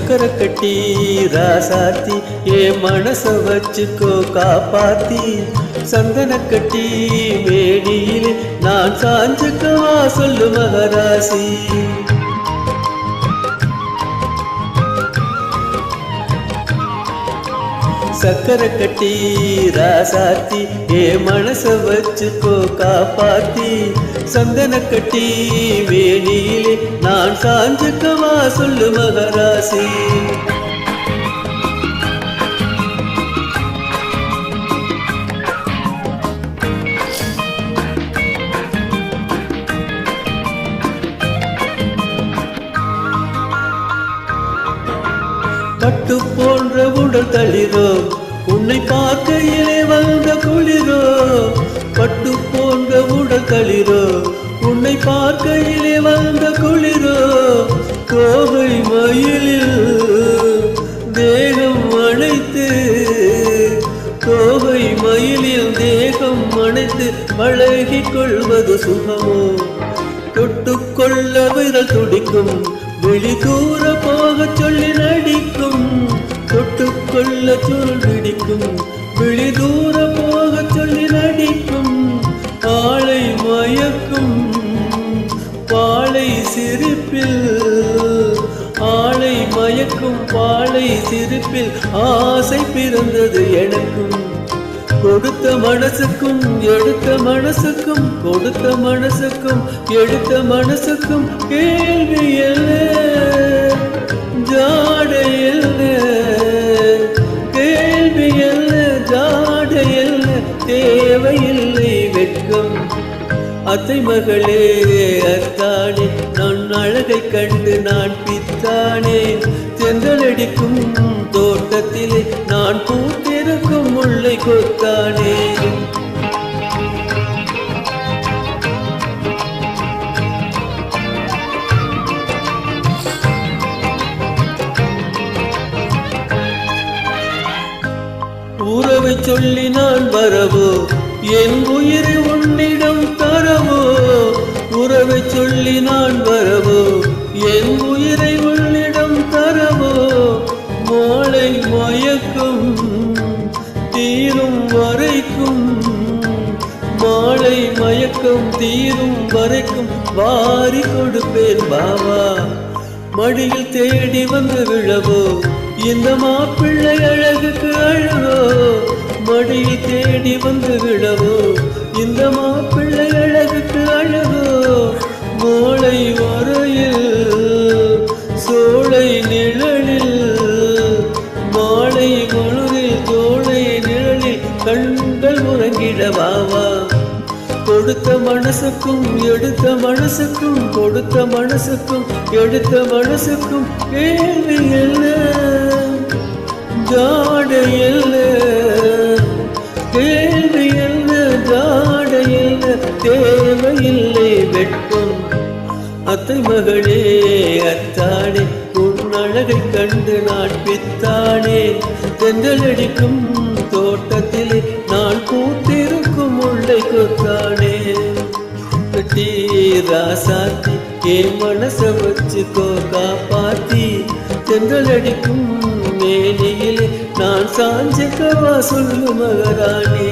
சக்கரை கட்டி ராசாத்தி ஏ மனச வச்சுக்கோ காப்பாத்தி சந்தன கட்டி மேடியிலே நான் சாஞ்சுக்கவா சொல்லு மகராசி சக்கரை கட்டி ராசாத்தி ஏ மனச வச்சுக்கோ காப்பாத்தி சந்தன கட்டி வேணியிலே நான் சாஞ்சுக்கவா சொல்லு மகராசி பட்டு போன்ற உடல் தளிரோ உன்னை பார்க்கையிலே வந்த குளிரோ பட்டு போன்ற உடல் தளிரோ உன்னை பார்க்கையிலே வந்த குளிரோ கோவை மயிலில் தேகம் அணைத்து கோவை மயிலில் தேகம் அணைத்து பழகிக் கொள்வது சுகமோ தொட்டுக்கொள்ள விரல் துடிக்கும் வெளி தூர போக சொல்லி நடிக்கும் தொட்டுக்கொள்ள சொல் பிடிக்கும் வெளி தூர போக சொல்லி நடிக்கும் ஆளை மயக்கும் பாளை சிரிப்பில் ஆளை மயக்கும் பாளை சிரிப்பில் ஆசை பிறந்தது எனக்கும் கொடுத்த மனசுக்கும் எடுத்த மனசுக்கும் கொடுத்த மனசுக்கும் எடுத்த மனசுக்கும் கேள்வி என்ன ஜாடை என்ன கேள்வி என்ன ஜாடை என்ன தேவையில்லை வெட்கம் அத்தை மகளே அத்தானே நான் அழகை கண்டு நான் பித்தானே தென்றலடிக்கும் தோட்டத்திலே நான் பூத்திருக்கும் முல்லை கொத்தானே உறவை சொல்லி நான் வரவோ என் உயிரை உன்னிடம் தரவோ உறவை சொல்லி நான் வரவோ என் உயிரை உன்னிடம் தரவோ மாலை மயக்கம் தீரும் வரைக்கும் மாலை மயக்கம் தீரும் வரைக்கும் வாரி கொடுப்பேன் பாவா மடியில் தேடி வந்து விழவோ இந்த மாப்பிள்ளை அழகுக்கு அழகோ மடியில் தேடி வந்து விழவோ இந்த மாப்பிள்ளை அழகுக்கு அழகோ மோளை வரையில் சோலை நிழலில் மாலை மலரில் தோளை நிழலில் கண்கள் உறங்கிடவாவா கொடுத்த மனசுக்கும் எடுத்த மனசுக்கும் கொடுத்த மனசுக்கும் எடுத்த மனசுக்கும் கேள்வி என்ன ஜாடை என்ன கேள்வி என்ன ஜாடை என்ன தேவையில்லை வெட்கம் அத்தை மகளே அத்தானே உன் அழகை கண்டு நான் பித்தானே தென்றலடிக்கும் தோட்டத்திலே நான் பூத்திருக்கும் முல்லை கொத்தானே கட்டி ராசாத்தி என் மனச வச்சுக்கோ காப்பாத்தி தென்றலடிக்கும் மேனியிலே நான் சாஞ்சுக்கவா சொல்லு மகராணி